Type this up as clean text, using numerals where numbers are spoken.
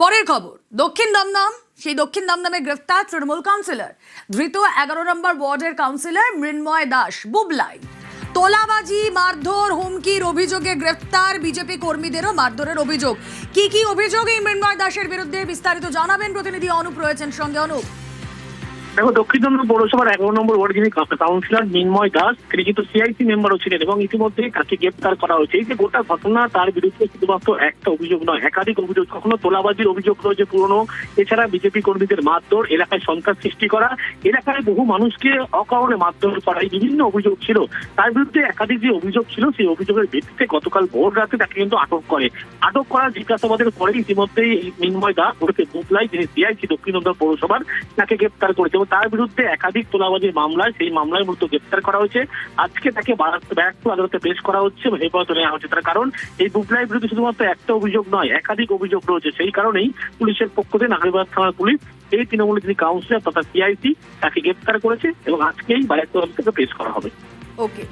পরের খবর, দক্ষিণ দমদম। সেই দক্ষিণ দমদমে গ্রেফতার তৃণমূল কাউন্সিলর, ধৃত 11 নম্বর ওয়ার্ডের কাউন্সিলর মৃন্ময় দাস বুবলাই। তোলাবাজি, মারধর, হুমকির অভিযোগে গ্রেফতার। বিজেপি কর্মীদেরও মারধরের অভিযোগ। কি কি অভিযোগ এই মৃন্ময় দাসের বিরুদ্ধে, বিস্তারিত জানাবেন প্রতিনিধি অনুপ রয়েছেন সঙ্গে। অনুপ, দেখো, দক্ষিণ দমদম পৌরসভার 11 নম্বর ওয়ার্ড যিনি কাউন্সিলর মৃন্ময় দাস, তিনি কিন্তু সিআইসি মেম্বারও ছিলেন এবং ইতিমধ্যে তাকে গ্রেপ্তার করা হয়েছে। এই যে গোটা ঘটনা, তার বিরুদ্ধে শুধুমাত্র একটা অভিযোগ নয়, একাধিক অভিযোগ। কখনো তোলাবাজির অভিযোগ রয়েছে পুরনো, এছাড়া বিজেপি কর্মীদের মারধর, এলাকায় সন্ত্রাস সৃষ্টি করা, এলাকায় বহু মানুষকে অকারণে মারধর করা, এই বিভিন্ন অভিযোগ ছিল। তার বিরুদ্ধে একাধিক যে অভিযোগ ছিল, সেই অভিযোগের ভিত্তিতে গতকাল ভোর রাতে তাকে কিন্তু আটক করা জিজ্ঞাসাবাদের পরে ইতিমধ্যেই মৃন্ময় দাস ওরফে বুবলাই, যিনি সিআইসি দক্ষিণ দমদম পৌরসভার, তাকে গ্রেপ্তার করেছে এবং তার বিরুদ্ধে একাধিক তোলাবাজির মামলায়, সেই মামলায় মূলত গ্রেপ্তার করা হয়েছে। আজকে তাকে ব্যারাকপুর আদালতে পেশ করা হচ্ছে, হেফাজতে নেওয়া হচ্ছে। তার কারণ এই বুবলাইয়ের বিরুদ্ধে শুধুমাত্র একটা অভিযোগ নয়, একাধিক অভিযোগ রয়েছে। সেই কারণেই পুলিশের পক্ষ থেকে নাগরিকবাদ থানার পুলিশ এই তৃণমূলের যিনি কাউন্সিলর তথা সিআইসি, তাকে গ্রেপ্তার করেছে এবং আজকেই ব্যারাকপুর আদালতে পেশ করা হবে। ওকে।